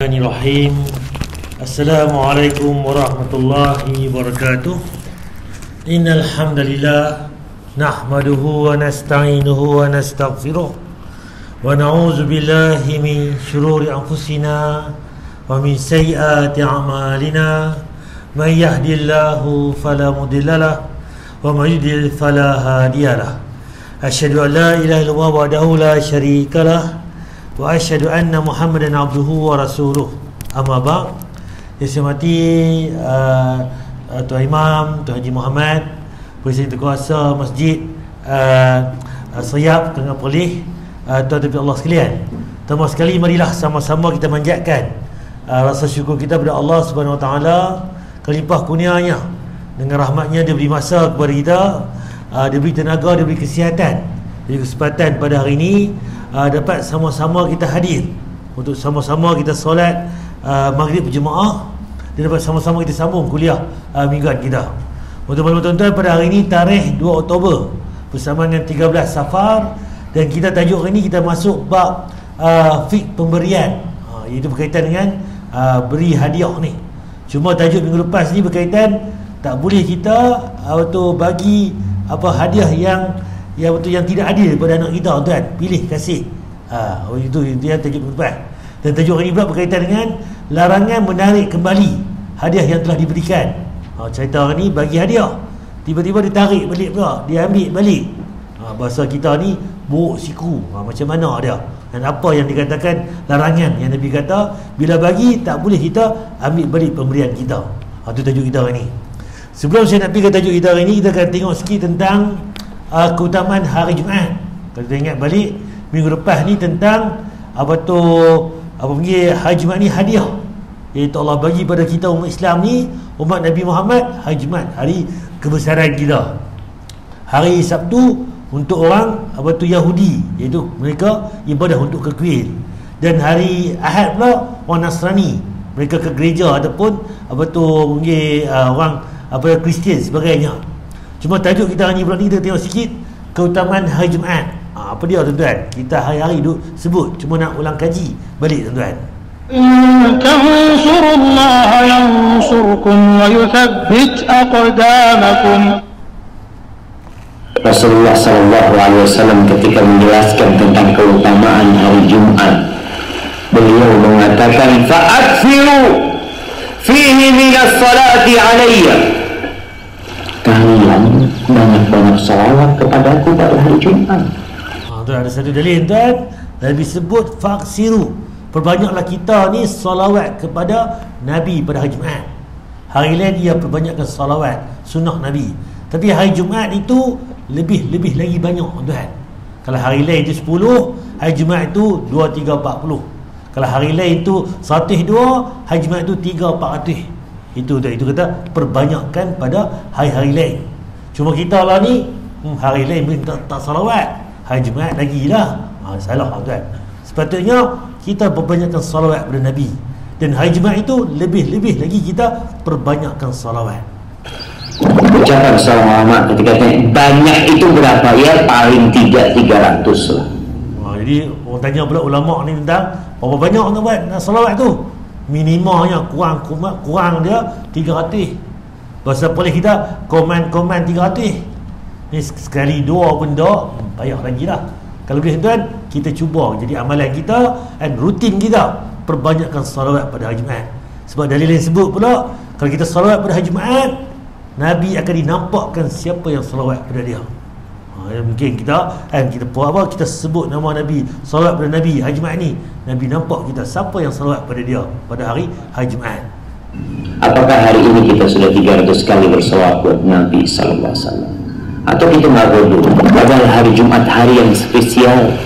Bismillahirrahmanirrahim. Assalamualaikum warahmatullahi wabarakatuh. Innal hamdalillah nahmaduhu wa nasta'inuhu wa nastaghfiruh wa na'udzu billahi min shururi anfusina wa min sayyiati a'malina. May yahdihillahu fala mudhillalah wa may yudlil fala hadiyalah. Asyhadu an la ilaha illallah wahdahu la syarikalah wa asyhadu anna Muhammadan abduhu wa rasuluh. Amma ba'd. Yang saya hormati Tuan Imam, Tuan Haji Muhammad, Presiden Kuasa Masjid Siap Tengah Polih, tuan-tuan Allah sekalian. Pertama sekali marilah sama-sama kita manjatkan rasa syukur kita kepada Allah Subhanahu Wa Taala kelimpah kurnianya. Dengan rahmatnya dia beri masa kepada kita, dia beri tenaga, dia beri kesihatan, dia beri kesempatan pada hari ini dapat sama-sama kita hadir untuk sama-sama kita solat maghrib berjemaah dan dapat sama-sama kita sambung kuliah mingguan kita. Untuk maklumat tuan-tuan, pada hari ini tarikh 2 Oktober bersamaan dengan 13 Safar, dan kita tajuk hari ini kita masuk bab fiqh pemberian, iaitu berkaitan dengan beri hadiah ni. Cuma tajuk minggu lepas ni berkaitan tak boleh kita bagi hadiah yang betul yang tidak adil kepada anak kita, tuan. Pilih kasih. Itu yang tajuk lepas. Dan tajuk hari ini pula berkaitan dengan larangan menarik kembali hadiah yang telah diberikan. Cerita hari ni bagi hadiah, tiba-tiba ditarik balik pula, dia ambil balik. Bahasa kita ni buruk siku. Macam mana dia? Dan apa yang dikatakan larangan yang Nabi kata, bila bagi tak boleh kita ambil balik pemberian kita. Itu tajuk kita hari ni. Sebelum saya nak pergi ke tajuk kita hari ni, kita akan tengok sikit tentang keutamaan hari Jumaat. Kalau kita ingat balik minggu lepas ni tentang hari Jumaat ni hadiah, iaitu Allah bagi pada kita umat Islam ni, umat Nabi Muhammad, hari Jumaat, hari kebesaran kita. Hari Sabtu untuk orang Yahudi, iaitu mereka ibadah untuk ke kuil. Dan hari Ahad pula orang Nasrani, mereka ke gereja ataupun orang Kristian sebagainya. Cuma tajuk kita hari ni pula ni, kita tengok sikit keutamaan hari Jumaat. Apa dia, tuan-tuan? Kita hari-hari duk sebut, cuma nak ulang kaji balik, tuan-tuan. Tansurullaha yansurkum wa yuthabbit aqdamakum. Rasulullah SAW ketika menjelaskan tentang keutamaan hari Jumat, beliau mengatakan fa'akthiru fihi minas salati alayya. Kalian banyak-banyak salawat kepadaku pada hari Jumat. Tuan, ada satu dalil, tuan. Nabi sebut faksiru, perbanyaklah kita ni salawat kepada Nabi pada hari Jumaat. Hari lain ia perbanyakkan salawat sunnah Nabi, tapi hari Jumaat itu lebih lagi banyak, tuan. Kalau hari lain itu 10, hari Jumaat itu 2, 3, 40. Kalau hari lain itu 102, hari Jumaat itu 3, 400. Itu kata perbanyakkan pada hari-hari lain. Cuma kita lah ni hari lain tak salawat, hari Jumaat lagi lah. Salah, tuan. Sepatutnya kita perbanyakkan salawat pada Nabi, dan hari Jumaat itu lebih lagi kita perbanyakkan salawat. Ucapan seorang ulama ketika tanya banyak itu berapa, ya paling tidak 300 lah. Jadi orang tanya pula ulama ni tentang berapa banyak nak buat salawat tu. Minimanya kurang dia 300. Bahasa boleh kita komen 300. Ni sekali dua benda payah lagi lah. Kalau boleh, tuan, kita cuba jadi amalan kita dan rutin kita perbanyakkan salawat pada hari Jumaat. Sebab dalil yang sebut pula, kalau kita salawat pada hari Jumaat, Nabi akan dinampakkan siapa yang salawat pada dia. Mungkin kita kita sebut nama Nabi, salawat pada Nabi hari Jumaat ni, Nabi nampak kita siapa yang salawat pada dia pada hari Jumaat. Apakah hari ini kita sudah 300 kali bersalawat buat Nabi sallallahu alaihi wasallam? Atau kita nggak bodoh? Padahal hari Jumat hari yang spesial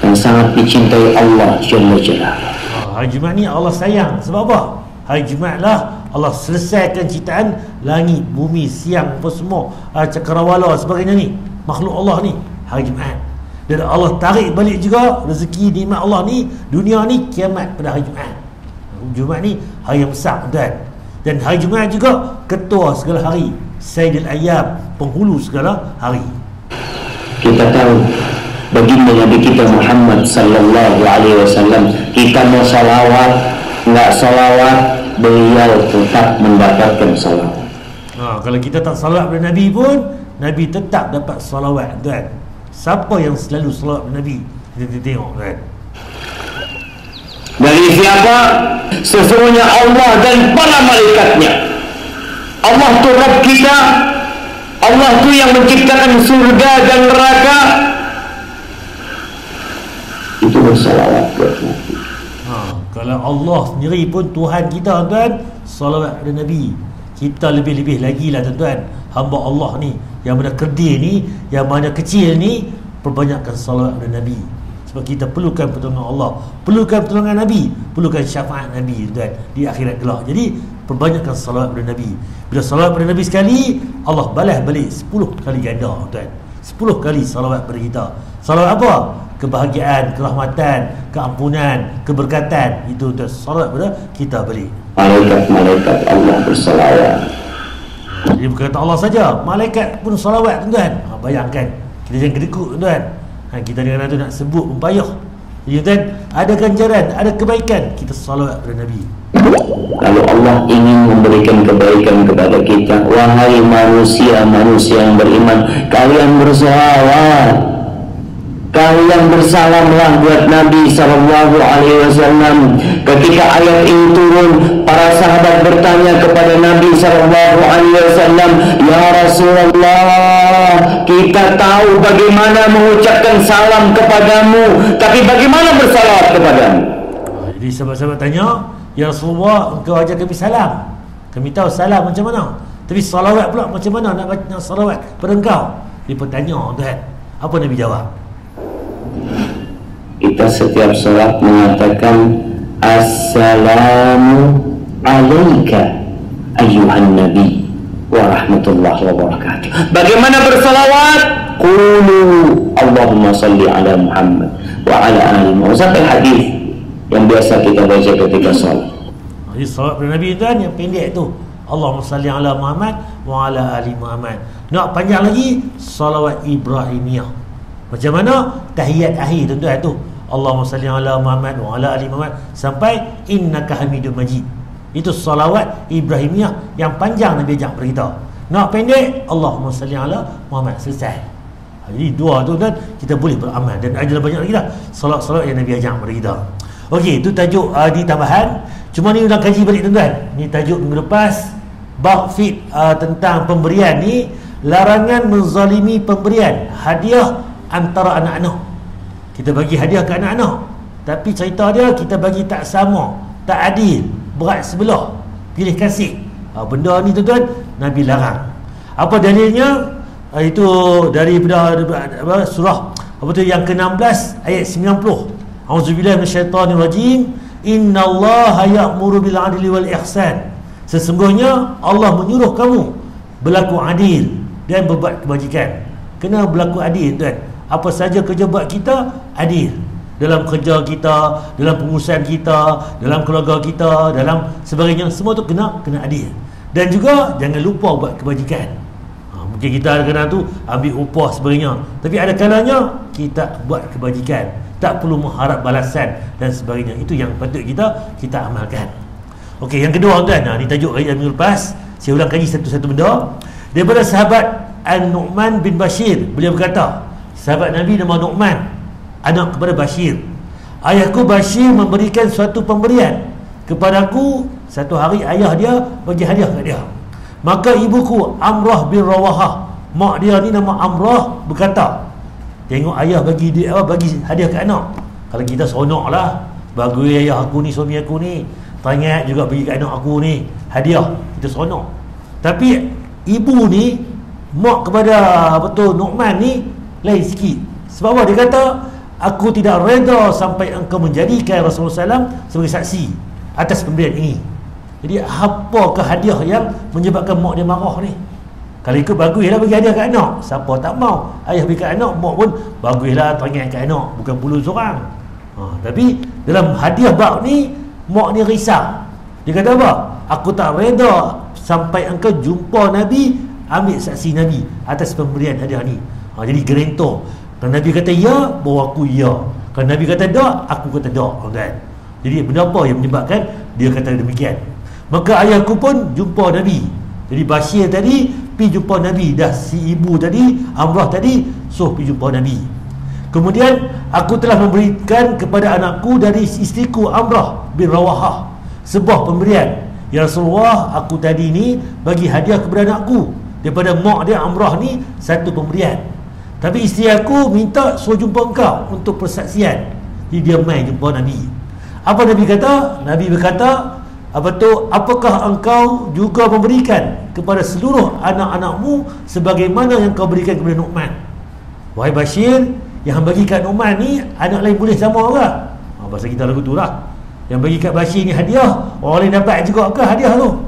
dan sangat dicintai Allah Jalla Jalaluhu. Hari Jumaat ni Allah sayang. Sebab apa? Hari Jumaat lah Allah selesaikan ciptaan langit, bumi, siang, apa semua, cakrawala sebagainya ni, makhluk Allah ni hari Jumaat. Dan Allah tarik balik juga rezeki nikmat Allah ni, dunia ni, kiamat pada hari Jumaat. Jumaat ni hari yang besar, tuan. Dan hari Jumaat juga ketua segala hari, Sayyidul Ayyam, penghulu segala hari. Kita tahu baginda Nabi kita Muhammad sallallahu alaihi wasallam. Kita mau salawat, nggak salawat, beliau tetap mendapatkan salawat. Kalau kita tak salawat pada Nabi pun, Nabi tetap dapat salawat, tuan. Siapa yang selalu salawat pada Nabi? Kita tengok, tuan. Dari siapa? Sesungguhnya Allah dan para malaikatnya. Allah tu Rabb kita. Allah tu yang menciptakan surga dan neraka. Itu bersalawat buat Nabi. Kalau Allah sendiri pun Tuhan kita, tuan, salawat pada Nabi. Kita lebih-lebih lagi lah, tuan-tuan. Hamba Allah ni, yang mana kerdil ni, yang mana kecil ni, perbanyakkan salawat pada Nabi. Sebab kita perlukan pertolongan Allah, perlukan pertolongan Nabi, perlukan syafaat Nabi, tuan, di akhirat kelak. Jadi perbanyakkan salawat pada Nabi. Bila salawat pada Nabi sekali, Allah balas balik 10 kali ganda, tuan. 10 kali salawat pada kita. Salawat apa? Kebahagiaan, kerahmatan, keampunan, keberkatan. Itu tuan, salawat pada kita balik. Malaikat-malaikat Allah bersalawat. Jadi bukan kata Allah saja, malaikat pun salawat, tuan. Bayangkan, kita jangan kedekut, tuan. Kita dengan tu nak sebut pun payah. Jadi tuan, ada ganjaran, ada kebaikan, kita salawat pada Nabi. Kalau Allah ingin memberikan kebaikan kepada kita, wahai manusia-manusia yang beriman, kalian bersalawat. Kalian bersalamlah buat Nabi sallallahu alaihi wasallam. Ketika ayat ini turun, para sahabat bertanya kepada Nabi sallallahu alaihi wasallam, "Ya Rasulullah, kita tahu bagaimana mengucapkan salam kepadamu, tapi bagaimana bersalawat kepadamu?" Jadi sahabat-sahabat tanya, "Ya Rasulullah, engkau ajar kami salam. Kami tahu salam macam mana, tapi salawat pula macam mana nak salawat pada engkau?" Dia pun tanya, tuan. Apa Nabi jawab? Kita setiap salat mengatakan Assalamu alaika ayyuhan nabi wa rahmatullahi wa barakatuh. Bagaimana bersalawat? Qulu Allahumma salli ala Muhammad wa ala ali Muhammad. Sampai hadis yang biasa kita baca ketika salat. Jadi salawat pada Nabi, tuan, yang pendek tu, Allahumma salli ala Muhammad wa ala ali Muhammad. Nak panjang lagi, salawat Ibrahimiyah. Macam mana? Tahiyat akhir, tuan-tuan, tu Allahumma salli ala Muhammad wa ala ali Muhammad sampai innaka Hamidum Majid. Itu salawat Ibrahimiyah yang panjang Nabi ajak pada kita. Nak pendek, Allahumma salli ala Muhammad, selesai. Jadi dua tu, tuan, kita boleh beramal. Dan ada banyak lagi dah salawat-salawat yang Nabi ajak pada kita. Okey, itu tajuk di tambahan. Cuma ni ulang kaji balik, tuan-tuan. Ni tajuk minggu lepas, bab fit tentang pemberian ni, larangan menzalimi pemberian hadiah antara anak-anak. Kita bagi hadiah ke anak-anak, tapi cerita dia kita bagi tak sama, tak adil, berat sebelah, pilih kasih. Benda ni, tuan-tuan, Nabi larang. Apa dalilnya? Itu daripada surah apa tu yang ke-16 ayat 90. Auzubillahi minasyaitonirrajim. Innallaha ya'muru bil 'adli wal ihsan. Sesungguhnya Allah menyuruh kamu berlaku adil dan berbuat kebajikan. Kena berlaku adil, tuan. Apa saja kerja buat kita, adil. Dalam kerja kita, dalam pengurusan kita, dalam keluarga kita, dalam sebagainya, semua tu kena adil. Dan juga jangan lupa buat kebajikan. Mungkin kita kadang-kadang tu ambil upah sebagainya, tapi ada kalanya kita buat kebajikan, tak perlu mengharap balasan dan sebagainya. Itu yang patut kita amalkan. Okey, yang kedua, tuan, ni tajuk yang minggu lepas. Saya ulang kaji satu-satu benda. Daripada sahabat An-Nu'man bin Bashir, beliau berkata, sahabat Nabi nama Nu'man, anak kepada Bashir, ayahku Bashir memberikan suatu pemberian kepadaku. Satu hari ayah dia bagi hadiah kat dia. Maka ibuku Amrah bin Rawahah, mak dia ni nama Amrah, berkata, tengok ayah bagi hadiah kat anak. Kalau kita seronok lah, bagus ayah aku ni, suami aku ni, teringat juga bagi kat anak aku ni hadiah, kita seronok. Tapi ibu ni, mak kepada betul Nu'man ni, lain sikit. Sebab apa? Dia kata, aku tidak reda sampai engkau menjadikan Rasulullah SAW sebagai saksi atas pemberian ini. Jadi apakah hadiah yang menyebabkan mak dia marah ni? Kalau ikut, baguslah bagi hadiah kat anak. Siapa tak mau ayah bagi kat anak, mak pun baguslah teringat kat anak, bukan puluh seorang. Tapi dalam hadiah bab ni, mak ni risau. Dia kata apa? Aku tak reda sampai engkau jumpa Nabi, ambil saksi Nabi atas pemberian hadiah ni. Jadi gerentor. Kalau Nabi kata ya, baru aku ya. Kalau Nabi kata tak, aku kata tak, kan? Jadi benda apa yang menyebabkan dia kata demikian? Maka ayahku pun jumpa Nabi. Jadi Bashir tadi pergi jumpa Nabi. Dah si ibu tadi, Amrah tadi, pergi jumpa Nabi. Kemudian aku telah memberikan kepada anakku dari isteriku Amrah bin Rawahah sebuah pemberian. Ya Rasulullah, aku tadi ni bagi hadiah kepada anakku daripada mak dia Amrah ni satu pemberian. Tapi isteri aku minta suruh jumpa engkau untuk persaksian. Jadi dia main jumpa Nabi. Apa Nabi kata? Nabi berkata, apakah engkau juga memberikan kepada seluruh anak-anakmu sebagaimana yang kau berikan kepada Nu'man? Wahai Bashir, yang bagi kat Nu'man ni anak lain boleh sama ke? Bahasa kita lagu tu lah. Yang bagi kat Bashir ni hadiah, orang lain dapat juga ke hadiah tu?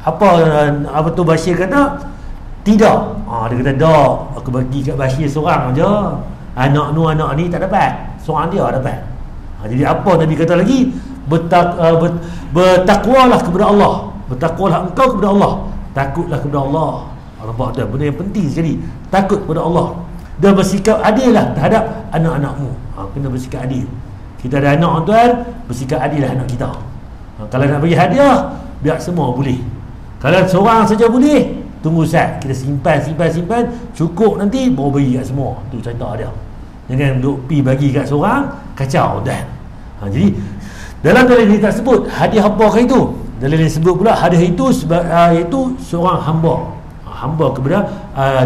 Apa tu Bashir kata? Tidak. Dia kata tak, aku bagi kat Bashir seorang je. Anak ni tak dapat, seorang dia dapat. Jadi apa Nabi kata lagi? Bertakwalah kepada Allah. Bertakwalah engkau kepada Allah. Takutlah kepada Allah. Nampak tak? Benda yang penting sekali. Takut kepada Allah. Dan bersikap adil lah terhadap anak-anakmu. Kena bersikap adil. Kita ada anak tuan, bersikap adil lah anak kita. Kalau nak bagi hadiah, biar semua boleh. Kalau seorang saja boleh, tunggu Ustaz, kita simpan, cukup nanti baru bagi kat semua. Tu cerita dia. Jangan duk pi bagi kat seorang, kacau tuan. Jadi dalam dalil ini tak sebut hadiah apakah itu. Dalil ini sebut pula hadiah itu iaitu seorang hamba kepada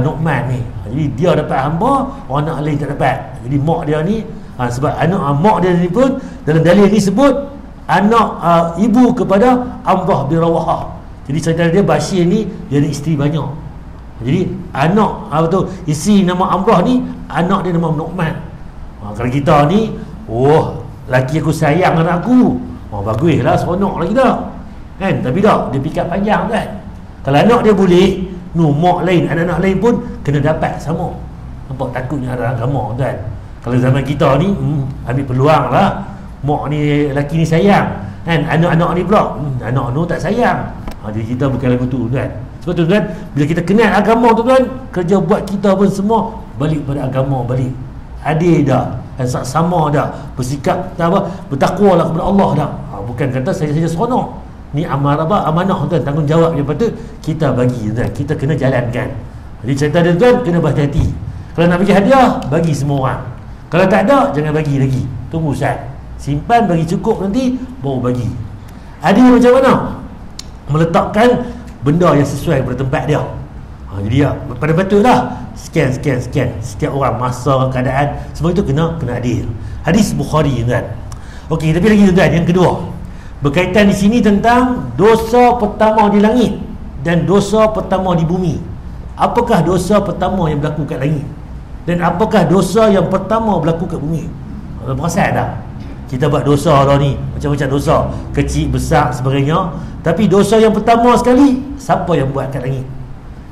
Nu'man ni. Jadi dia dapat hamba, orang anak lain tak dapat. Jadi mak dia ni sebab anak mak dia ni pun dalam dalil ni sebut anak ibu kepada Amrah bin Rawahah. Jadi cerita dia Bashir ni dia ada isteri banyak. Jadi anak isteri nama Amrah ni, anak dia nama Nu'man. Kalau kita ni, laki aku sayang anak aku, baguslah, seronok lah kita, kan? Tapi tak, dia pikat panjang kan. Kalau anak dia boleh, mak lain, anak-anak lain pun kena dapat sama. Nampak takutnya ada agama kan. Kalau zaman kita ni ambil peluang lah, mak ni, laki ni sayang, kan? Anak-anak ni pula anak tu tak sayang. Jadi kita bukan lagu tu kan. Sebab tu kan, bila kita kenal agama tu kan, kerja buat kita pun semua balik pada agama, balik adil dah, sama dah, bersikap bertakwalah kepada Allah dah. Bukan kata saja seronok. Ni amanah tuan, tanggungjawab yang patut kita bagi tuan, kita kena jalankan. Jadi cerita dia tuan, kena berhati-hati. Kalau nak bagi hadiah, bagi semua orang. Kalau tak ada, jangan bagi lagi, tunggu Ustaz, simpan, bagi cukup, nanti baru bagi. Adil macam mana? Meletakkan benda yang sesuai pada tempat dia. Jadi pada betul lah, scan setiap orang, masa, keadaan, semua itu kena adil. Hadis Bukhari tuan. Okey, tapi lagi tuan, yang kedua berkaitan di sini tentang dosa pertama di langit dan dosa pertama di bumi. Apakah dosa pertama yang berlaku kat langit dan apakah dosa yang pertama berlaku kat bumi? Perasan tak? Kita buat dosa dah ni, macam-macam dosa, kecil, besar, sebagainya. Tapi dosa yang pertama sekali, siapa yang buat kat langit?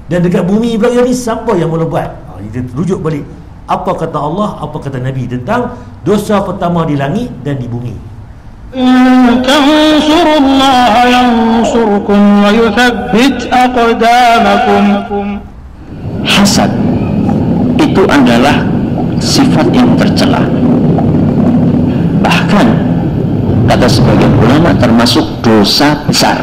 Dan dekat bumi pula ni, siapa yang mula buat? Kita rujuk balik, apa kata Allah, apa kata Nabi tentang dosa pertama di langit dan di bumi. إن تنصروا الله ينصركم ويثبت أقدامكم. Hasad itu adalah sifat yang tercela. Bahkan kata sebagian ulama termasuk dosa besar.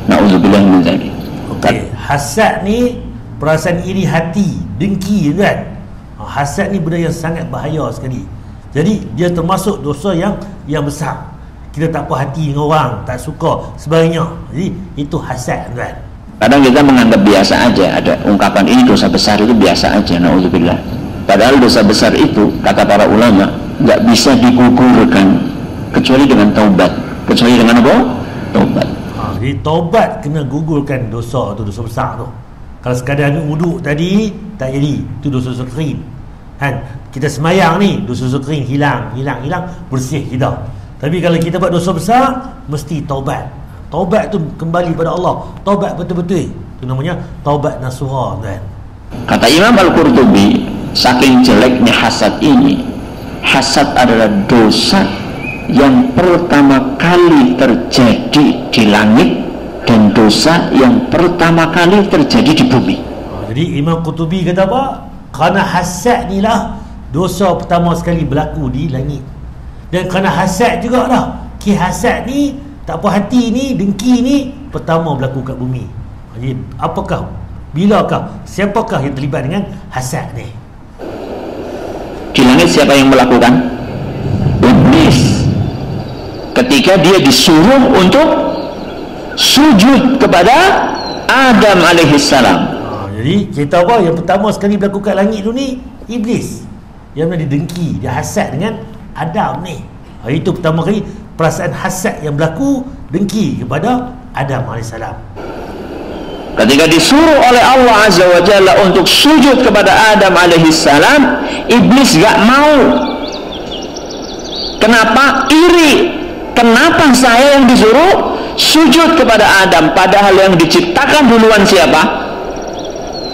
Na'udzubillah min dzalik. Okey, hasad ni perasaan iri hati, dengki kan. Hasad ni benda yang sangat bahaya sekali. Jadi dia termasuk dosa yang besar. Kita tak puas hati dengan orang, tak suka sebagainya. Jadi itu hasad kan. Kadang kita menganggap biasa aja, ada ungkapan ini dosa besar, itu biasa aja, na'udzubillah. Padahal dosa besar itu, kata para ulama, nggak bisa digugurkan kecuali dengan taubat. Kecuali dengan apa? Taubat. Jadi taubat kena gugurkan dosa tu, dosa besar tu. Kalau sekadar wuduk tadi tak jadi, itu dosa kering kan. Kita semayang ni, dosa kering hilang, bersih kita. Tapi kalau kita buat dosa besar, mesti taubat. Taubat tu kembali pada Allah, taubat betul-betul. Itu namanya taubat nasuha kan. Kata Imam Al-Qurtubi, saking jeleknya hasad ini, hasad adalah dosa yang pertama kali terjadi di langit dan dosa yang pertama kali terjadi di bumi. Jadi Imam Qurtubi kata apa? Kerana hasad ni lah dosa pertama sekali berlaku di langit. Dan kerana hasad juga dah, hasad ni, tak puas hati ni, dengki ni pertama berlaku kat bumi. Jadi apakah, bilakah, siapakah yang terlibat dengan hasad ni? Di langit siapa yang melakukan? Iblis. Ketika dia disuruh untuk sujud kepada Adam alaihissalam. Jadi cerita apa yang pertama sekali berlaku kat langit tu ni? Iblis. Yang mana dia dengki, dia hasad dengan Adam ni. Itu pertama kali perasaan hasad yang berlaku, dengki kepada Adam AS. Ketika disuruh oleh Allah Azza wa Jalla untuk sujud kepada Adam alaihissalam, Iblis gak mau. Kenapa? Iri. Kenapa saya yang disuruh sujud kepada Adam, padahal yang diciptakan duluan siapa?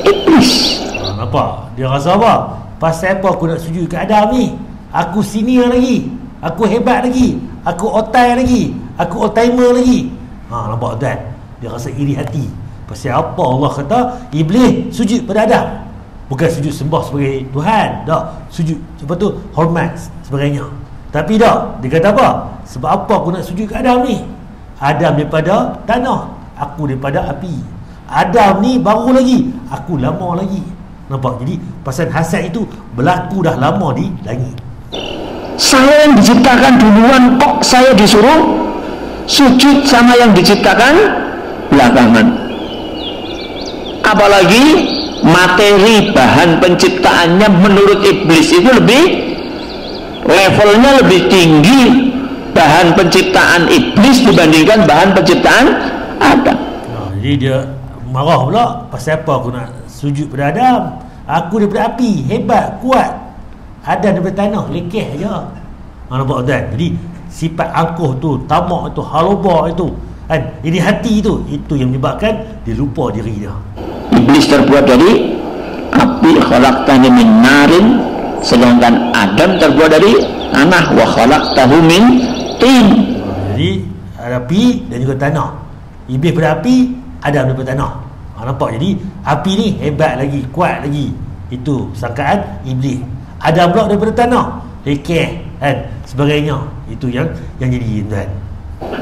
Iblis. Nampak? Dia rasa apa? Pasal apa aku nak sujud ke Adam ni? Aku senior lagi, aku hebat lagi, aku otai lagi, aku old-timer lagi. Nampak tuan? Dia rasa iri hati. Pasal apa Allah kata Iblis sujud pada Adam? Bukan sujud sembah sebagai Tuhan, tak. Sujud sebab tu hormat sebagainya. Tapi tak, dia kata apa? Sebab apa aku nak sujud ke Adam ni? Adam daripada tanah, aku daripada api. Adam ni baru lagi, aku lama lagi. Nampak? Jadi pasal hasad itu berlaku dah lama di langit. Saya yang diciptakan duluan, kok saya disuruh sujud sama yang diciptakan belakangan. Apalagi materi bahan penciptaannya menurut Iblis itu levelnya lebih tinggi bahan penciptaan Iblis dibandingkan bahan penciptaan Adam. Jadi dia marah pula, pasal apa aku nak sujud pada Adam? Aku daripada api, hebat, kuat. Adam daripada tanah, lekeh je. Nampak tuan? Jadi sifat angkuh tu, tamak itu, halobah itu, kan, iri hati itu yang menyebabkan dia lupa diri dia. Iblis terbuat dari api, khalaqtani min narin, sedangkan Adam terbuat dari tanah, wa khalaqtahu min tin. Jadi api dan juga tanah. Iblis pada api, Adam daripada tanah. Nampak? Jadi api ni hebat lagi, kuat lagi. Itu sangkaan Iblis. Adam pula daripada tanah, lekeh, kan, sebagainya. Itu yang jadi tuan.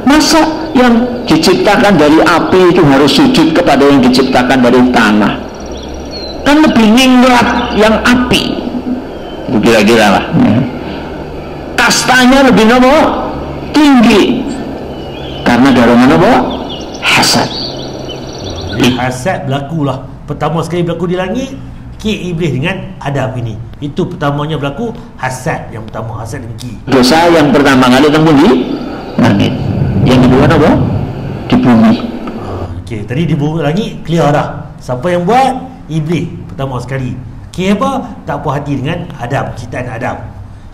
Masa yang diciptakan dari api itu harus sujud kepada yang diciptakan dari tanah? Kan lebih ningrat yang api. Itu kira-kira lah. Kastanya lebih tinggi. Karena dorongan hasad. Hasad berlakulah pertama sekali berlaku di langit. Iblis dengan Adam ini, itu pertamanya berlaku hasad. Yang pertama hasad dengki. Dosa yang pertama kali tembus di langit. Yang kedua apa? Di bumi. Tadi di bumi langit clear dah. Siapa yang buat? Iblis pertama sekali. Apa? Tak puas hati dengan Adam, ciptaan Adam.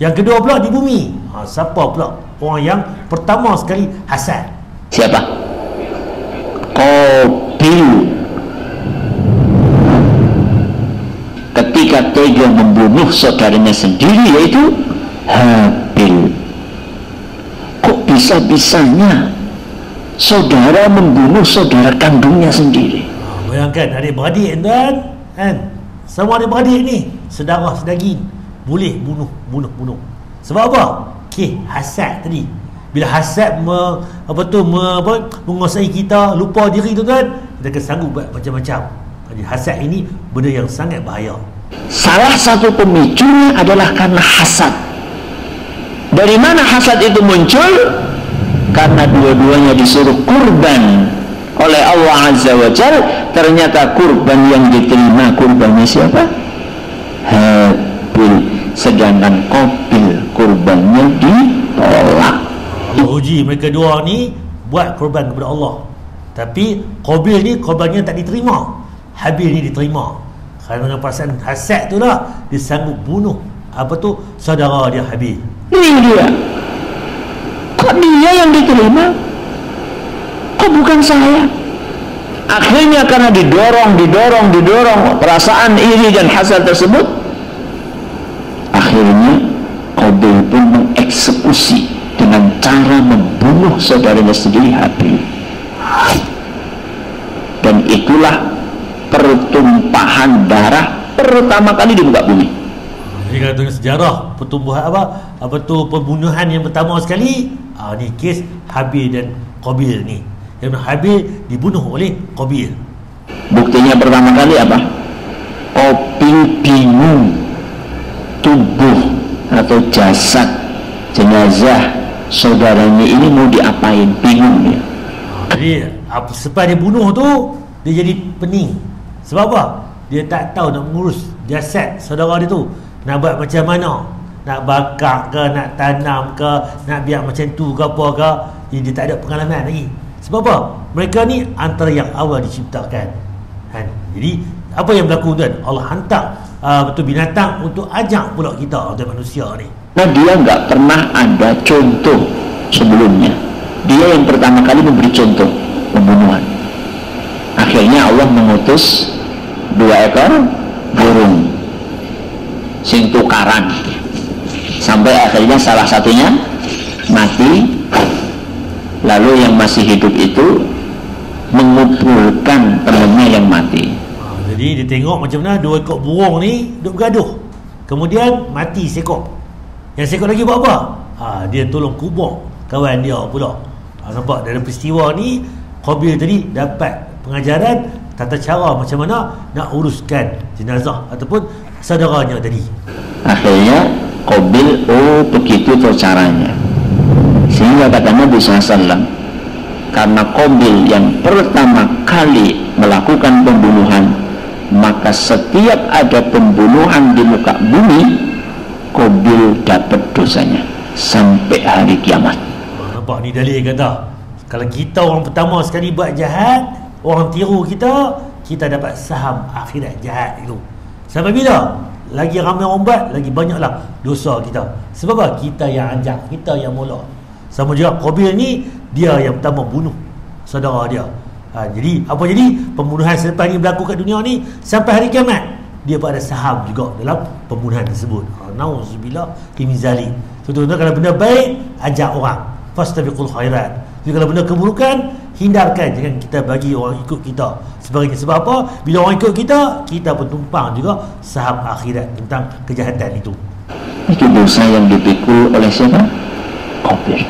Yang kedua pula di bumi. Siapa pula? Orang yang pertama sekali hasad. Siapa? Qabil. Ketika tega membunuh saudaranya sendiri, yaitu Habil. Kok bisa-bisanya saudara membunuh saudara kandungnya sendiri? Bayangkan adik-beradik kan? Semua adik-beradik ni sedara sedaging, boleh bunuh. Sebab apa? Hasad tadi. Bila hasad menguasai kita, lupa diri tu kan, kita akan sanggup buat macam-macam. Jadi hasad ini benda yang sangat bahaya. Salah satu pemicunya adalah karena hasad. Dari mana hasad itu muncul? Karena dua-duanya disuruh kurban oleh Allah Azza wa Jalla. Ternyata kurban yang diterima kurbannya siapa? Habil. Sedangkan Qabil kurbannya ditolak. Allah uji mereka dua ni buat kurban kepada Allah. Tapi Qabil ni kurbannya tak diterima. Habil ni diterima. Kerana dengan perasaan hasad tu lah, dia sanggup bunuh saudara dia Habil. Ini dia. Kok dia yang diterima? Kok bukan saya? Akhirnya karena didorong perasaan iri dan hasad tersebut, akhirnya Qabil pun mengeksekusi dengan cara membunuh saudaranya sendiri Habil. Dan itulah pertumpahan darah pertama kali di muka bumi. Jadi kalau tengok sejarah pertumbuhan apa tu pembunuhan yang pertama sekali, ni kes Habil dan Qabil ni. Yang Habil dibunuh oleh Qabil. Buktinya pertama kali apa? Qabil bingung tubuh atau jasad jenazah saudaranya ini mau diapain, bingung dia. Jadi selepas dia bunuh tu, dia jadi pening. Sebab apa? Dia tak tahu nak mengurus jasad saudara dia tu, nak buat macam mana, nak bakar ke, nak tanam ke, nak biar macam tu ke apa ke. Jadi dia tak ada pengalaman lagi. Sebab apa? Mereka ni antara yang awal diciptakan kan? Jadi apa yang berlaku tuan? Allah hantar betul binatang untuk ajak pula kita untuk manusia ni. Nah, dia nggak pernah ada contoh sebelumnya. Dia yang pertama kali memberi contoh pembunuhan. Akhirnya Allah mengutus 2 ekor burung sing tukaran sampai akhirnya salah satunya mati. Lalu yang masih hidup itu mengumpulkan temannya yang mati. Jadi dia tengok macam mana 2 ekor burung ni duk bergaduh. Kemudian mati seekor. Yang seekor lagi buat apa? Dia tolong kubur kawan dia pula. Nampak dalam peristiwa ni Qabil tadi dapat pengajaran tata cara macam mana nak uruskan jenazah ataupun saudaranya tadi. Akhirnya Qabil, begitu tuh caranya. Sehingga kata Nabi SAW, karena Qabil yang pertama kali melakukan pembunuhan, maka setiap ada pembunuhan di muka bumi, Qabil dapat dosanya sampai hari kiamat. Nampak ni dalil kata, kalau kita orang pertama sekali buat jahat, orang tiru kita, kita dapat saham akhirat jahat itu. Sampai bila? Lagi ramai orang buat, lagi banyaklah dosa kita. Sebab apa? Kita yang ajak, kita yang mula. Sama juga Qabil ni, dia yang pertama bunuh saudara dia. Jadi apa jadi? Pembunuhan selepas ni berlaku kat dunia ni sampai hari kiamat, dia pun ada saham juga dalam pembunuhan tersebut. Nauzubillah min zalik. Contohnya kalau benda baik, ajak orang, fastabiqul khairat. Jadi kalau benda keburukan, hindarkan, jangan kita bagi orang ikut kita sebagainya. Sebab apa? Bila orang ikut kita, kita pun tumpang juga saham akhirat tentang kejahatan itu. Itu dosa yang dipikul oleh siapa? Qabil.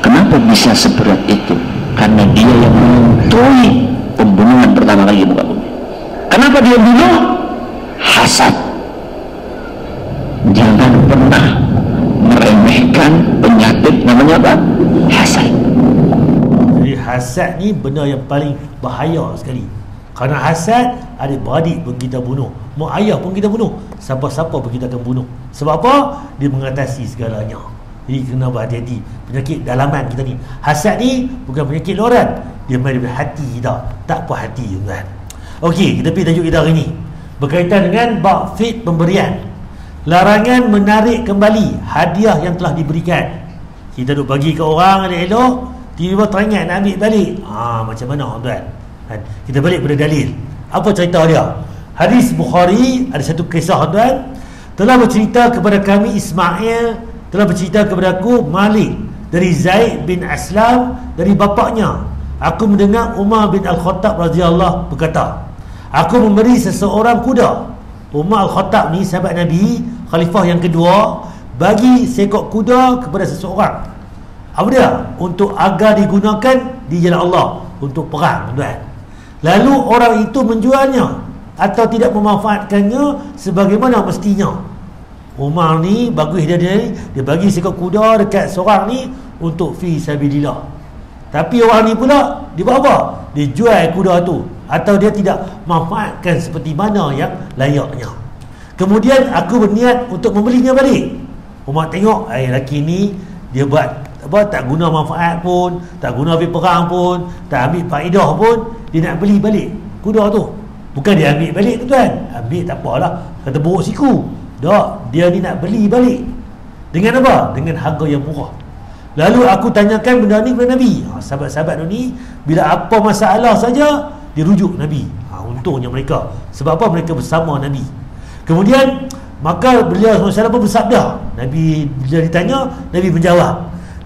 Kenapa bisa seberat itu? Karena dia yang menentuhi pembunuhan pertama kali di muka bumi. Kenapa dia bunuh? Hasad. Jangan pernah meremehkan penyakit namanya apa? Hasad. Jadi hasad ni benda yang paling bahaya sekali. Kerana hasad, adik-beradik pun kita bunuh, mak ayah pun kita bunuh, siapa-siapa pun kita akan bunuh. Sebab apa? Dia mengatasi segalanya. Jadi kena berhati-hati. Penyakit dalaman kita ni, hasad ni bukan penyakit luaran, dia main daripada hati kita. Tak puas hati tuan. Okey, kita pergi tajuk kita hari ni berkaitan dengan bab fit pemberian. Larangan menarik kembali hadiah yang telah diberikan. Kita duk bagi ke orang elok-elok, tiba-tiba teringat nak ambil balik. Macam mana tuan? Kita balik pada dalil. Apa cerita dia? Hadis Bukhari, ada satu kisah tuan. Telah bercerita kepada kami Ismail, telah bercerita kepada aku Malik dari Zaid bin Aslam dari bapaknya. Aku mendengar Umar bin Al-Khattab radhiyallahu berkata, aku memberi seseorang kuda. Umar Al-Khattab ni sahabat Nabi, khalifah yang kedua, bagi seekor kuda kepada seseorang. Apa dia? Untuk agar digunakan di jalan Allah untuk perang tuan. Lalu orang itu menjualnya atau tidak memanfaatkannya sebagaimana mestinya. Umar ni bagus dia bagi seekor kuda dekat seorang ni untuk fi sabilillah. Tapi orang ni pula dia buat apa? Dia jual kuda tu atau dia tidak manfaatkan seperti mana yang layaknya. Kemudian aku berniat untuk membelinya balik. Umar tengok lelaki ni dia buat apa, tak guna manfaat pun, tak guna pergi perang pun, tak ambil faedah pun, dia nak beli balik kuda tu. Bukan dia ambil balik tu tuan, ambil tak apalah, kata buruk siku. Tak, dia ni nak beli balik. Dengan apa? Dengan harga yang murah. Lalu aku tanyakan benda ni kepada Nabi. Sahabat-sahabat ni bila apa masalah saja dirujuk Nabi. Untungnya mereka. Sebab apa? Mereka bersama Nabi. Kemudian maka beliau SAW pun bersabda. Nabi bila ditanya, Nabi menjawab,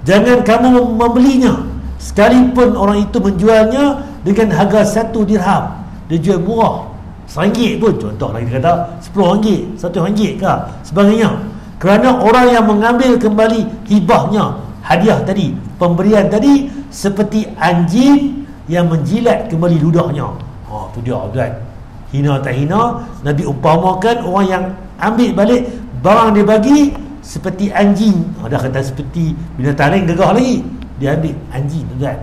jangan kamu membelinya sekalipun orang itu menjualnya dengan harga 1 dirham. Dia jual murah RM1 pun, contohlah kita kata RM10, RM1 ke sebagainya, kerana orang yang mengambil kembali hibahnya, hadiah tadi, pemberian tadi, seperti anjing yang menjilat kembali ludahnya. Tu dia tuan, hina tak hina, Nabi umpamakan orang yang ambil balik barang dia bagi seperti anjing. Dah kata seperti binatang lain gegah lagi, dia ambil anjing tuan.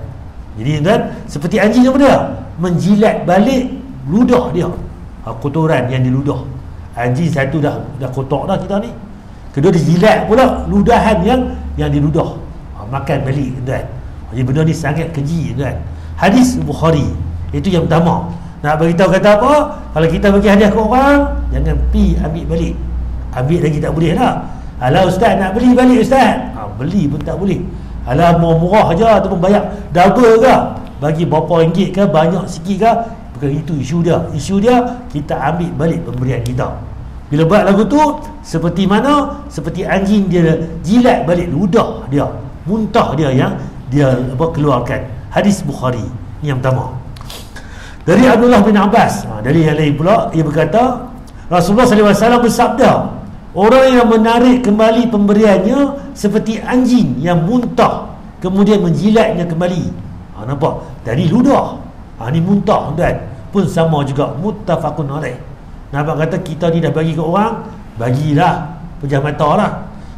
Jadi tuan, seperti anjing apa dia? Menjilat balik ludah dia, kotoran yang di ludah. Anjing satu dah kotor dah kita ni, kedua dijilat pula ludahan yang di ludah, makan balik tuan. Jadi benda ni sangat keji tuan. Hadis Bukhari itu yang pertama. Nak beritahu kata apa? Kalau kita bagi hadiah ke orang, jangan pi ambil balik. Ambil lagi tak boleh lah. Alah ustaz nak beli balik ustaz, beli pun tak boleh. Alah murah je ataupun bayar double ke, bagi berapa ringgit ke, banyak sikit ke, bukan itu isu dia. Isu dia kita ambil balik pemberian kita. Bila buat lagu tu seperti mana? Seperti anjing dia jilat balik ludah dia, muntah dia yang dia keluarkan. Hadis Bukhari ni yang pertama. Dari Abdullah bin Abbas, dari yang lain pula, ia berkata Rasulullah SAW bersabda, orang yang menarik kembali pemberiannya seperti anjing yang muntah kemudian menjilatnya kembali. Nampak? Dari ludah. Ni muntah tuan. Pun sama juga, muttafaqun alaih. Nampak kata kita ni dah bagi ke orang, bagilah, pejam mata lah.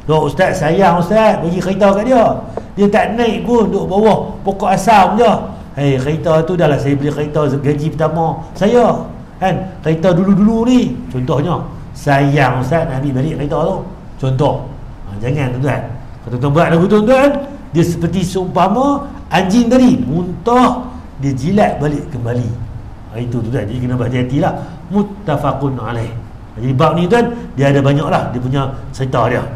Dok ustaz sayang ustaz, bagi kereta kat dia, dia tak naik pun, duduk bawah pokok asam je. Kereta tu dah lah saya beli kereta gaji pertama saya kan, kereta dulu-dulu ni contohnya, sayang ustaz nak ambil balik kereta tu, contoh. Jangan tuan-tuan, kalau tuan buat lagu tuan-tuan, dia seperti seumpama anjing tadi, muntah dia jilat balik kembali. Itu tuan, jadi kena berhati-hati lah. Muttafaqun alaih. Jadi bab ni tuan, dia ada banyak lah dia punya cerita dia.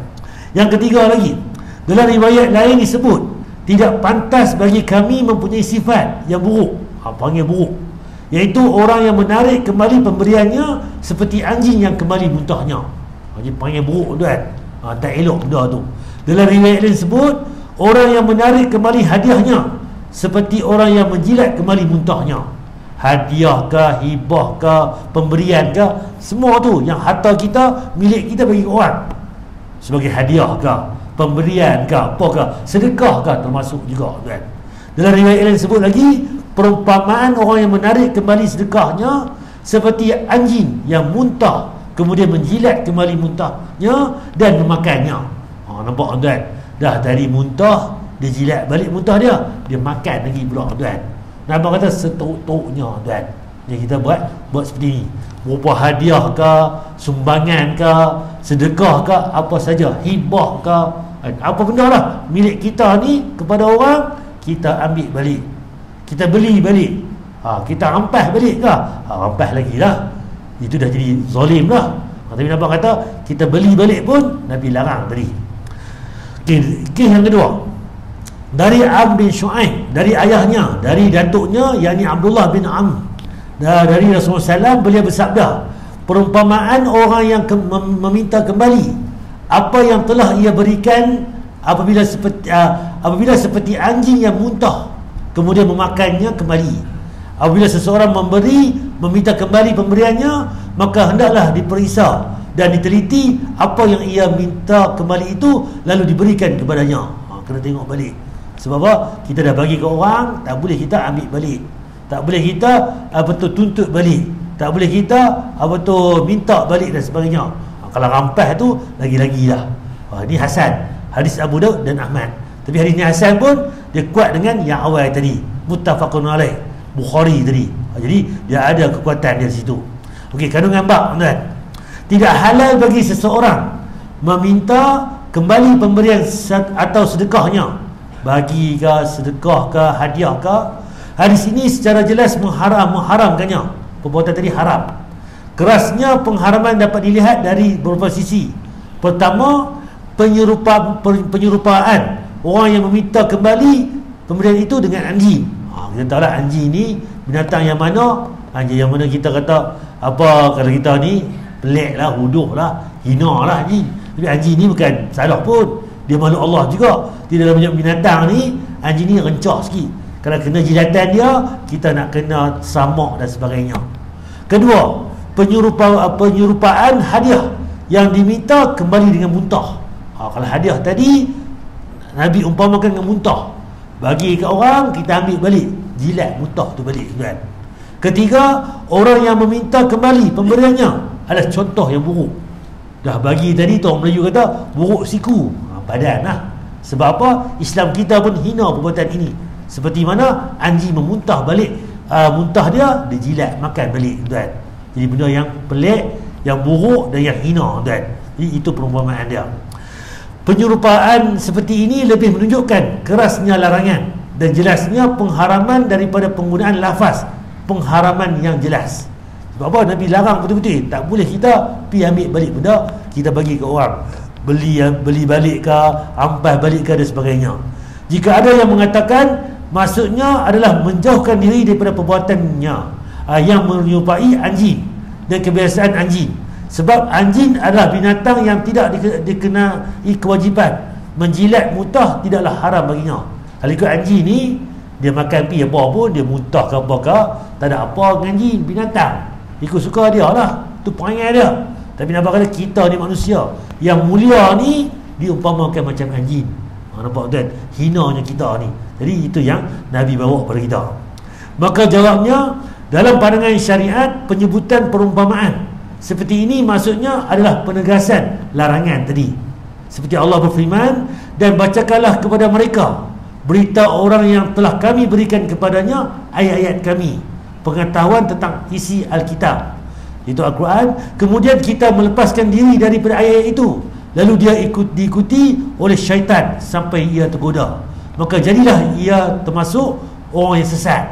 Yang ketiga lagi, dalam riwayat lain disebut tidak pantas bagi kami mempunyai sifat yang buruk, panggil buruk, iaitu orang yang menarik kembali pemberiannya seperti anjing yang kembali muntahnya. Jadi panggil buruk tuan, tak elok benda tu. Dalam riwayat lain sebut orang yang menarik kembali hadiahnya seperti orang yang menjilat kembali muntahnya. Hadiah ke, hibah ke, pemberian ke, semua tu yang harta kita, milik kita bagi orang sebagai hadiah ke, pemberian ke, apa ke, sedekah ke, termasuk juga tuan. Dalam riwayat lain sebut lagi perumpamaan orang yang menarik kembali sedekahnya seperti anjing yang muntah kemudian menjilat kembali muntahnya dan memakannya. Nampak tuan, dah tadi muntah, dia jilat balik muntah dia makan lagi pula tuan. Nampak kata seteruk-teruknya tuan. Jadi kita buat seperti ni, berupa hadiah ke, sumbangan ke, sedekah ke, apa saja, hibah ke, apa benda lah milik kita ni kepada orang, kita ambil balik, kita beli balik, kita rampas balik ke, rampas lagi lah, itu dah jadi zalim lah. Tapi nampak kata kita beli balik pun Nabi larang tadi. Kes yang kedua, dari Amr bin Shu'aib, dari ayahnya, dari datuknya, yakni Abdullah bin Amr, dari Rasulullah SAW, beliau bersabda, perumpamaan orang yang meminta kembali apa yang telah ia berikan apabila seperti anjing yang muntah kemudian memakannya kembali. Apabila seseorang meminta kembali pemberiannya, maka hendaklah diperiksa dan diteliti apa yang ia minta kembali itu, lalu diberikan kepadanya. Kena tengok balik. Sebab apa? Kita dah bagi ke orang, tak boleh kita ambil balik, tak boleh kita tuntut balik, tak boleh kita minta balik dan sebagainya. Kalau rampas tu lagi-lagi lah. Ini Hasan, hadis Abu Daud dan Ahmad. Tapi hadis ni Hasan pun dia kuat dengan yang awal tadi, muttafaqun alaih, Bukhari tadi. Jadi dia ada kekuatan di situ. Okey, kandungan bab tuan, tidak halal bagi seseorang meminta kembali pemberian atau sedekahnya, bagi ke, sedekah ke, hadiah ke. Hadis ini secara jelas mengharamkannya. Perbuatan tadi haram. Kerasnya pengharaman dapat dilihat dari beberapa sisi. Pertama, penyerupaan orang yang meminta kembali pemberian itu dengan anjing. Kita tahu lah anjing ni binatang yang mana, anjing yang mana kita kata apa, kalau kita ni pelik lah, huduh lah, hina lah anjing. Tapi anjing ni bukan salah pun, dia makhluk Allah juga. Di dalam banyak binatang ni, anjing ni rencah sikit. Kalau kena jilatan dia, kita nak kena samak dan sebagainya. Kedua, penyerupaan hadiah yang diminta kembali dengan muntah. Kalau hadiah tadi Nabi umpamakan dengan muntah, bagi ke orang, kita ambil balik, jilat muntah tu balik, kan. Ketiga, orang yang meminta kembali pemberiannya adalah contoh yang buruk. Dah bagi tadi tu, orang Melayu kata buruk siku, badan lah. Sebab apa? Islam kita pun hina perbuatan ini. Seperti mana anjing memuntah balik, muntah dia jilat makan balik, tuan. Jadi benda yang pelik, yang buruk dan yang hina, tuan. Jadi itu perumpamaan dia. Penyerupaan seperti ini lebih menunjukkan kerasnya larangan dan jelasnya pengharaman daripada penggunaan lafaz pengharaman yang jelas. Sebab apa? Nabi larang betul-betul. Tak boleh kita pergi ambil balik benda, kita bagi ke orang, beli balik ke, ampas balik ke dan sebagainya. Jika ada yang mengatakan maksudnya adalah menjauhkan diri daripada perbuatannya yang menyerupai anjing dan kebiasaan anjing. Sebab anjing adalah binatang yang tidak dikenai kewajipan. Menjilat muntah tidaklah haram baginya. Kalau ikut anjing ni, dia makan pi apa pun, dia muntah ke apa ke, tak ada apa dengan anjing, binatang. Ikut suka dia lah, tu perangai dia. Tapi nampak kata kita ni manusia yang mulia ni diumpamakan macam anjing. Nampak tuan, hinanya kita ni. Jadi itu yang Nabi bawa kepada kita. Maka jawabnya, dalam pandangan syariat, penyebutan perumpamaan seperti ini maksudnya adalah penegasan larangan tadi. Seperti Allah berfirman, dan bacakanlah kepada mereka berita orang yang telah kami berikan kepadanya ayat-ayat kami, pengetahuan tentang isi Alkitab, itu Al-Quran. Kemudian kita melepaskan diri daripada ayat itu, lalu dia diikuti oleh syaitan sampai ia tergoda, maka jadilah ia termasuk orang yang sesat.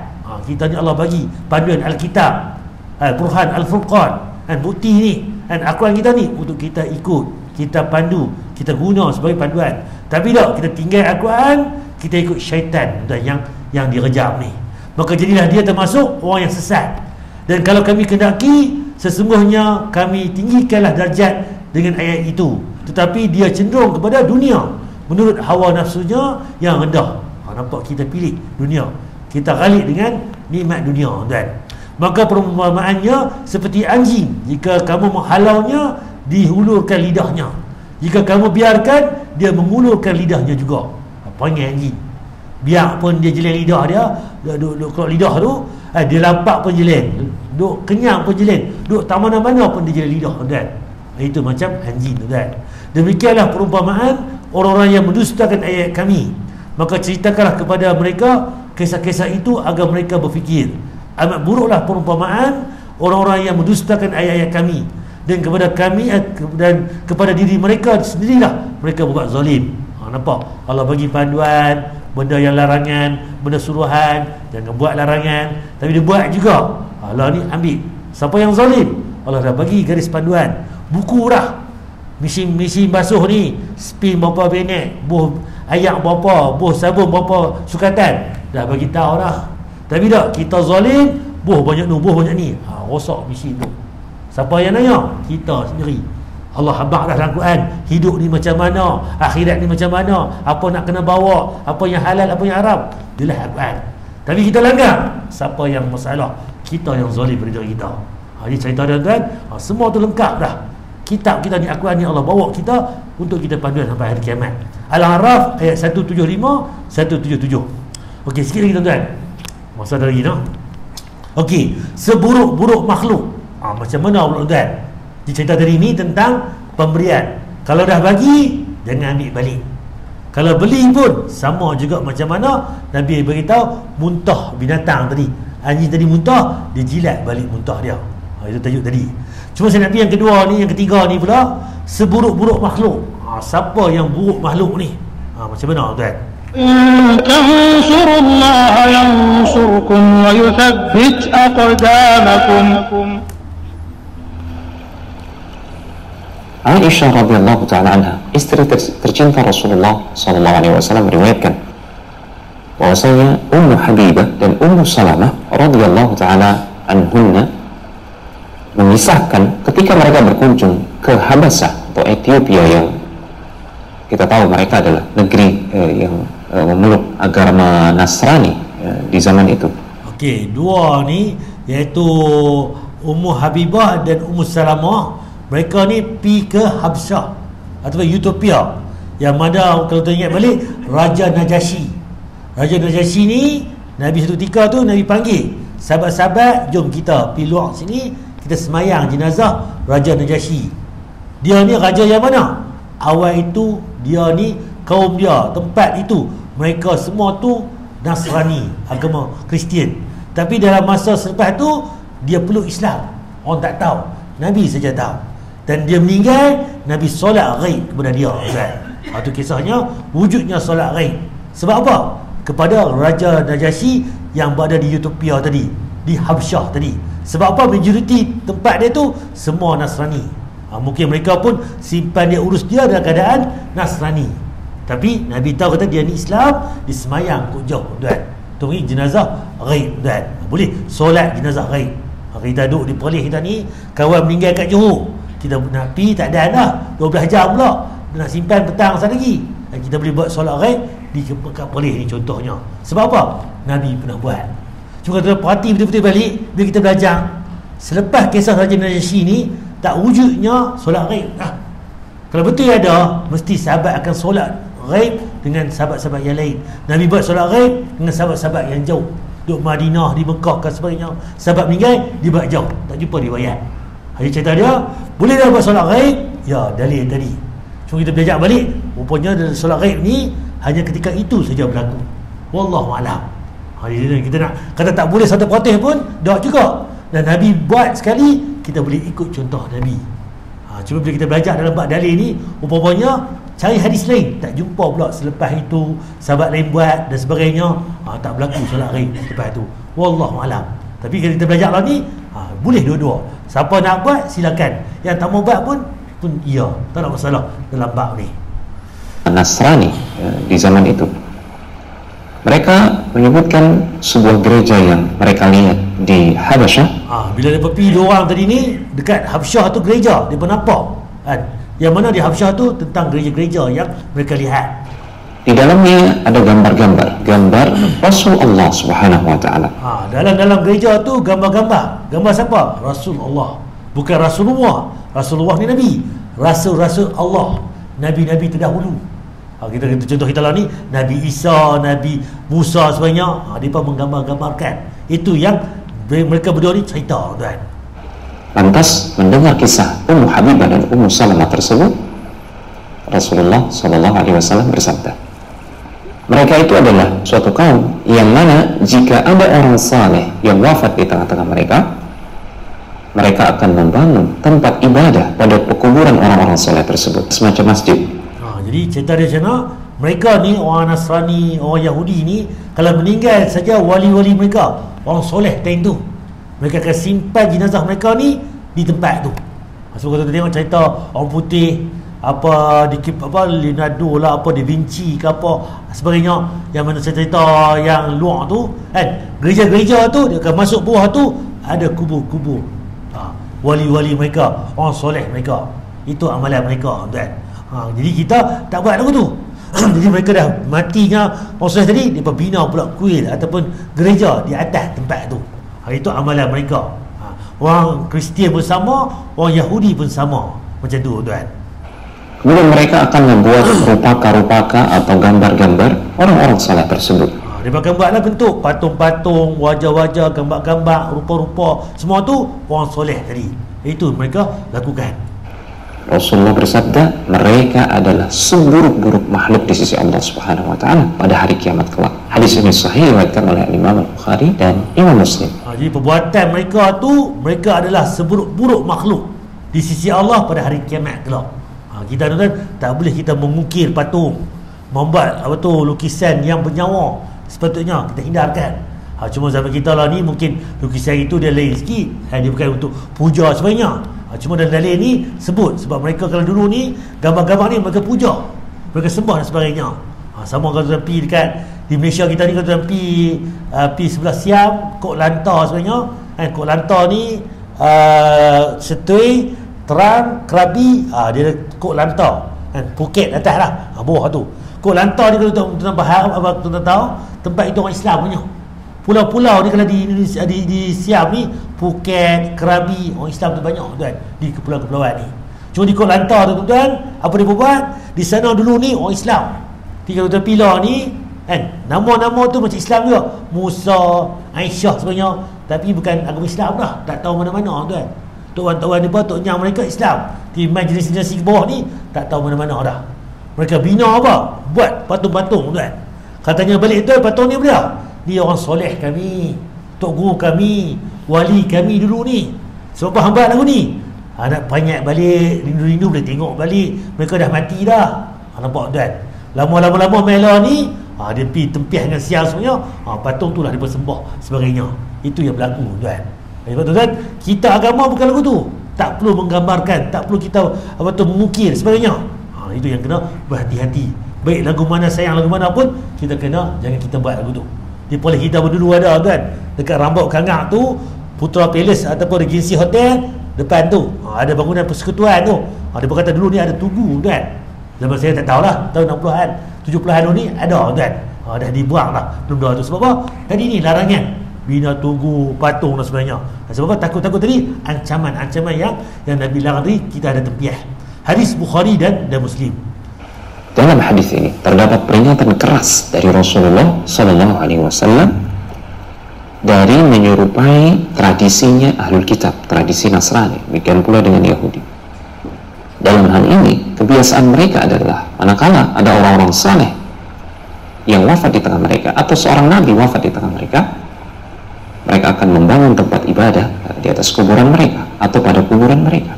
Kita ni Allah bagi panduan Alkitab, Al-Burhan, Al-Furqan, dan bukti ni, dan Al-Quran kita ni untuk kita ikut, kita pandu, kita guna sebagai panduan. Tapi tak, kita tinggal Al-Quran, kita ikut syaitan dan yang direjam ni, maka jadilah dia termasuk orang yang sesat. Dan kalau kami kendaki, sesungguhnya kami tinggikanlah darjat dengan ayat itu, tetapi dia cenderung kepada dunia menurut hawa nafsunya yang rendah. Nampak, kita pilih dunia, kita ghalib dengan nikmat dunia, tuan. Maka perumpamaannya seperti anjing. Jika kamu menghalaunya, dihulurkan lidahnya. Jika kamu biarkan, dia mengulurkan lidahnya juga. Panggil anjing, biar pun dia jeleng lidah dia, duduk keluar lidah tu, dia lampak pun jeleng, duduk kenyang pun jeleng, duduk tak mana-mana pun dia jeleng lidah, tuan. Itu macam anjing, tuan. Demikianlah perumpamaan orang-orang yang mendustakan ayat kami. Maka ceritakanlah kepada mereka kisah-kisah itu agar mereka berfikir. Amat buruklah perumpamaan orang-orang yang mendustakan ayat-ayat kami, dan kepada kami dan kepada diri mereka sendirilah mereka berbuat zalim. Nampak? Allah bagi panduan, benda yang larangan, benda suruhan, jangan buat larangan, tapi dia buat juga. Allah ni ambil. Siapa yang zalim? Allah dah bagi garis panduan, buku dah. Mesin basuh ni spin berapa minit, buh ayak berapa, buh sabun berapa sukatan, dah bagi tahu dah. Tapi tak, kita zalim, buh banyak ni, buh banyak ni, rosak mesin tu. Siapa yang nanya? Kita sendiri. Allah habaq dah dalam Quran, hidup ni macam mana, akhirat ni macam mana, apa nak kena bawa, apa yang halal, apa yang haram, itulah Al-Quran. Tapi kita langgar, siapa yang masalah? Kita yang zalim pada diri kita. Jadi cerita dia, tuan, semua tu lengkap dah. Kitab kita ni, Al-Quran ni Allah bawa kita untuk kita panduan sampai hari kiamat. Al-A'raf ayat 175 177. Okey, sikit lagi, tuan-tuan. Masa ada lagi, no? Okey, seburuk-buruk makhluk. Macam mana pula, tuan? Cerita tadi ni tentang pemberian. Kalau dah bagi, jangan ambil balik. Kalau beli pun sama juga macam mana Nabi beritahu muntah binatang tadi. Anjing tadi muntah, dia jilat balik muntah dia. Itu tajuk tadi. Cuma Nabi yang kedua ni, yang ketiga ni pula, seburuk-buruk makhluk. Siapa yang buruk makhluk ni? Macam mana, tuan? إن تنصروا الله ينصركم ويثبت أقدامكم. Aisyah radhiyallahu ta'ala anha, istri tercinta Rasulullah SAW, meriwayatkan bahwasanya Ummu Habibah dan Ummu Salamah radhiyallahu ta'ala anhunna mengisahkan ketika mereka berkunjung ke Habasah atau Ethiopia, yang kita tahu mereka adalah negeri yang memeluk agama Nasrani di zaman itu. Okey, dua ni iaitu Ummu Habibah dan Ummu Salamah, mereka ni pergi ke Habsyah ataupun Ethiopia, yang mana kalau kita ingat balik Raja Najasyi. Raja Najasyi ni Nabi satu ketika tu Nabi panggil sahabat-sahabat, jom kita pergi luar sini, kita semayang jenazah Raja Najasyi. Dia ni raja yang mana? Awal itu dia ni, kaum dia, tempat itu, mereka semua tu Nasrani, agama Kristian. Tapi dalam masa selepas tu dia peluk Islam. Orang tak tahu, Nabi saja tahu. Dan dia meninggal, Nabi solat ghaib kepada dia, kan? Itu kisahnya, wujudnya solat ghaib. Sebab apa? Kepada Raja Najasyi yang berada di Ethiopia tadi, di Habsyah tadi. Sebab apa? Majoriti tempat dia tu semua Nasrani. Mungkin mereka pun simpan dia, urus dia dalam keadaan Nasrani. Tapi Nabi tahu kata dia ni Islam, dia semayang kok jauh, tuan. Tunggu jenazah ghaib, tuan. Boleh solat jenazah ghaib. Kita duduk di Perlis kita ni, kawan meninggal kat Johor, kita nak pergi tak ada dah 12 jam pula, nak simpan petang satu lagi. Dan kita boleh buat solat ghaib di kat Perlis ni contohnya. Sebab apa? Nabi pernah buat. Cuma kita perhati betul-betul balik, bila kita belajar selepas kisah Raja Najasyi ni, tak wujudnya solat ghaib. Kalau betul ada, mesti sahabat akan solat ghaib dengan sahabat-sahabat yang lain. Nabi buat solat ghaib dengan sahabat-sahabat yang jauh, duduk Madinah, di Mekah dan sebagainya. Sahabat meninggal, dia buat jauh, tak jumpa riwayat. Hari cerita dia, boleh dah buat solat ghaib? Ya, dalil tadi. Cuma kita belajar balik, rupanya solat ghaib ni hanya ketika itu saja berlaku. Wallahualam. Hari kita nak kata tak boleh 1% pun, dah juga. Dan Nabi buat sekali, kita boleh ikut contoh Nabi. Cuma bila kita belajar dalam bab dalil ni, umpamanya cari hadis lain, tak jumpa pula selepas itu sahabat lain buat dan sebagainya. Tak berlaku solat ghaib selepas itu. Wallahualam. Tapi kalau kita belajar lah ni, boleh dua-dua. Siapa nak buat silakan, yang tak mau buat pun iya, tak ada masalah dalam bab ni. Nasrani di zaman itu, mereka menyebutkan sebuah gereja yang mereka lihat di Habasyah. Bila dia pergi dua orang tadi ni, dekat Habsyah tu gereja dia pernah nampak, kan? Yang mana di Habsyah tu tentang gereja-gereja yang mereka lihat. Di dalamnya ada gambar Rasul Allah Subhanahu wa taala. Dalam gereja tu gambar-gambar. Gambar siapa? Rasulullah. Bukan Rasulullah. Rasulullah ni Nabi. Rasul-rasul Allah, Nabi-nabi terdahulu. Kita contoh kita lah ni, Nabi Isa, Nabi Musa sebagainya, mereka menggambar-gambarkan. Itu yang mereka berdua ni cerita, tuan. Lantas mendengar kisah Ummu Habibah dan Ummu Salamah tersebut, Rasulullah SAW bersabda, mereka itu adalah suatu kaum yang mana jika ada orang saleh yang wafat di tengah-tengah mereka, mereka akan membangun tempat ibadah pada pekuburan orang-orang saleh tersebut, semacam masjid. Jadi cerita dia macam mana? Mereka ni orang Nasrani, orang Yahudi ni, kalau meninggal saja wali-wali mereka, orang soleh time tu, mereka akan simpan jenazah mereka ni di tempat tu. Sebab kita tengok cerita orang putih, Leonardo lah, Da Vinci ke apa sebagainya, yang mana cerita yang luar tu, kan, gereja-gereja tu dia akan masuk bawah tu ada kubur-kubur wali-wali mereka, orang soleh mereka. Itu amalan mereka, tuan. Jadi kita tak buat lagu tu. Jadi mereka dah matinya orang soleh tadi, dia bina pula kuil ataupun gereja di atas tempat tu. Itu amalan mereka. Orang Kristian pun sama, orang Yahudi pun sama, macam tu, tuan. Kemudian mereka akan membuat rupaka-rupaka atau gambar-gambar orang-orang saleh tersebut. Dia akan buatlah bentuk patung-patung, wajah-wajah, gambar-gambar, rupa-rupa, semua tu orang soleh tadi. Itu mereka lakukan. Rasulullah bersabda, mereka adalah seburuk-buruk makhluk di sisi Allah Subhanahu wa taala pada hari kiamat kelak. Hadis ini sahih diriwayatkan oleh Imam Al-Bukhari dan Imam Muslim. Jadi perbuatan mereka tu, mereka adalah seburuk-buruk makhluk di sisi Allah pada hari kiamat kelak. Kita tuan tak boleh kita mengukir patung, membuat lukisan yang bernyawa, sepatutnya kita hindarkan. Cuma zaman kita lah ni mungkin lukisan itu dia lain sikit, dia bukan untuk puja sebagainya. Cuma dalam dalil ni sebut, sebab mereka kalau dulu ni gambar-gambar ni mereka puja, mereka sembah dan sebagainya. Sama kalau tuan pergi dekat di Malaysia kita ni, kalau tuan pergi sebelah Siam, Kok Lantar sebagainya, Kok Lantar ni Setui, Terang, Krabi, dia Kok Lantar, Phuket atas lah, bawah tu. Kok Lantar ni kalau tuan faham, tuan tahu tempat itu orang Islam punya. pulau-pulau ni kalau di Indonesia, di Siam ni, Phuket, Krabi, orang Islam tu banyak tuan di kepulauan-kepulauan ni. Cuma di Kuala Lantar tu tuan, apa dia buat? Di sana dulu ni orang Islam. Tiga tuan pilar ni kan, nama-nama tu macam Islam juga, Musa, Aisyah sebenarnya, tapi bukan agama Islam dah, tak tahu mana-mana tuan. Tuan-tuan ni apa, tok nyang mereka Islam. Di majlis-majlis ke bawah ni tak tahu mana-mana dah. Mereka bina apa? Buat patung-patung tuan. Katanya balik tu patung ni apa dia? Orang soleh kami, tok guru kami, wali kami dulu ni. Sebab hamba lagu ni. Nak banyak balik, rindu-rindu boleh tengok balik. Mereka dah mati dah. Nampak tuan. Lama-lama Mela ni dia pergi tempiah dengan siang semuanya. Patung tu lah dia bersembah sebagainya. Itu yang berlaku tuan. Sebab tu kan, kita agama bukan lagu tu. Tak perlu menggambarkan, tak perlu kita mengukir sebagainya. Itu yang kena berhati-hati. Baik lagu mana, sayang lagu mana pun, kita kena, jangan kita buat lagu tu. Di polis kita dulu ada kan, dekat Rambut Kangak tu, Putra Palace ataupun Regency Hotel depan tu, ada bangunan persekutuan tu. Dia berkata dulu ni ada tugu kan. Zaman saya tak tahulah, tahun 60-an 70-an dulu ni ada kan. Dah dibuang lah benda tu. Sebab apa? Tadi ni larangan bina tugu, patung dan sebagainya. Sebab apa? Takut-takut tadi ancaman yang Nabi larang tadi, kita ada tempiah. Hadis Bukhari dan Muslim. Dalam hadis ini terdapat peringatan keras dari Rasulullah Sallallahu Alaihi Wasallam dari menyerupai tradisinya Ahlul Kitab, tradisi Nasrani, demikian pula dengan Yahudi. Dalam hal ini kebiasaan mereka adalah manakala ada orang-orang saleh yang wafat di tengah mereka, atau seorang nabi wafat di tengah mereka, mereka akan membangun tempat ibadah di atas kuburan mereka atau pada kuburan mereka.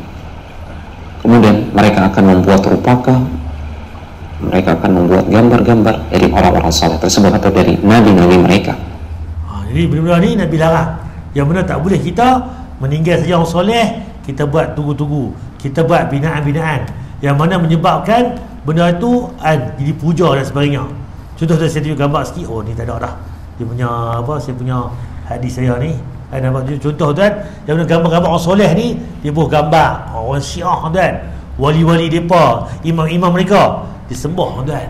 Kemudian mereka akan membuat rupaka, mereka akan membuat gambar-gambar dari orang-orang saleh tersebut atau dari nabi-nabi mereka. Jadi benda-benda ni Nabi larang. Yang benar tak boleh kita meninggal saja orang soleh, kita buat tugu-tugu, kita buat binaan-binaan yang mana menyebabkan benda itu jadi puja dan sebagainya. Contoh saya tunjuk gambar sikit. Ni tak ada dah. Dia punya saya punya hadis saya ni. Nampak contoh tuan, yang mana gambar-gambar orang soleh ni, dia buat gambar orang Syiah tuan, wali-wali depa, imam-imam mereka disembah tuan.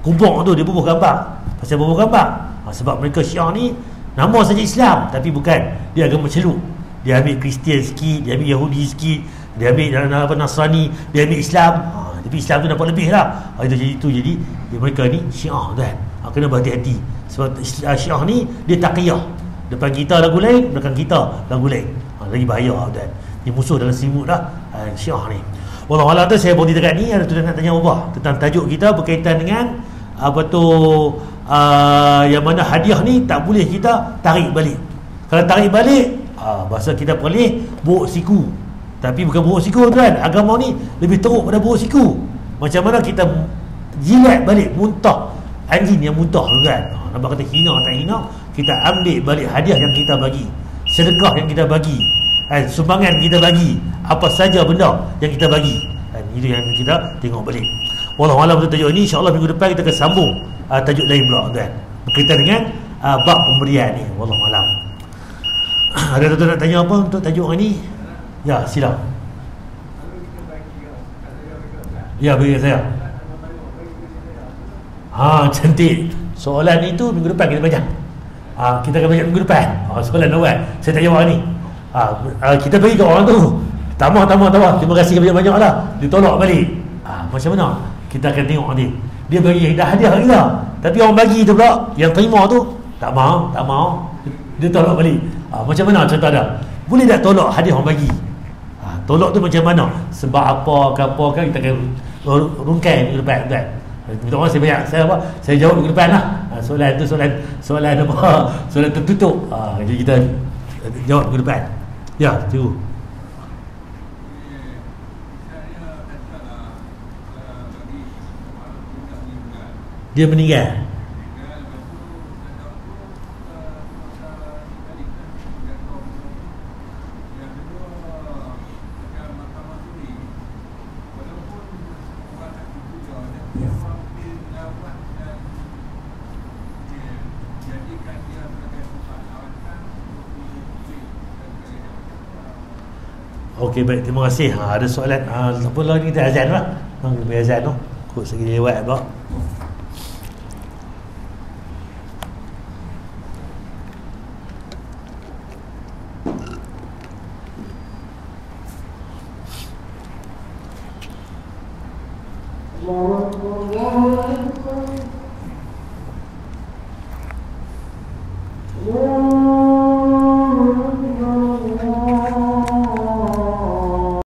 Kubur tu dia bubuh gambar. Pasal bubuh gambar? Sebab mereka Syiah ni nama saja Islam tapi bukan, dia agama celuk. Dia ambil Kristian sikit, dia ambil Yahudi sikit, dia ambil Nasrani, dia ambil Islam. Tapi Islam tu dapat lebih lah. Jadi mereka ni Syiah tuan. Kena berhati-hati. Sebab Syiah ni dia taqiyah. Depan kita lagu lain, belakang kita lagu lain. Lagi bahaya tuan. Dia musuh dalam selimut dah Syiah ni. Wallahualam tu saya berhenti dekat ni. Ada tuan nak tanya apa tentang tajuk kita berkaitan dengan yang mana hadiah ni tak boleh kita tarik balik. Kalau tarik balik, bahasa kita boleh buruk siku. Tapi bukan buruk siku tuan. Agama ni lebih teruk pada buruk siku. Macam mana kita jilat balik muntah anjing yang muntah tuan. Nampak kata hina tak hina, kita ambil balik hadiah yang kita bagi, sedekah yang kita bagi, sumbangan kita bagi, apa saja benda yang kita bagi, itu yang kita tengok balik. Wallahualam untuk tajuk ini, insyaAllah minggu depan kita akan sambung tajuk lain pula tuan, berkaitan dengan bab pemberian ni. Wallahualam. Ada tuan nak tanya apa untuk tajuk ini? Ya, sila. Ya, bagi saya. Cantik. Soalan itu minggu depan kita banyak. Kita akan banyak minggu depan. Soalan awal saya tak jawab ni. Kita bagi ke orang tu, tamah, terima kasih banyak-banyak lah, ditolak balik. Macam mana kita akan tengok nanti. Dia bagi dah hadiah kita, tapi orang bagi tu pula, yang terima tu tak mau, dia tolak balik. Macam mana contoh ada? Boleh tak tolak hadiah orang bagi? Tolak tu macam mana? Sebab apa kan kita akan rungkai minggu depan tuan. Minta maaf saya jawab minggu depan lah. Soalan tu soalan apa? Soalan tertutup. Jadi kita jawab minggu depan. Ya, cikgu. Dia meninggal. Okey, baik, terima kasih. Ada soalan apa lagi, kita azan lah. Kita azan tu. Kut segi lewat pula. forward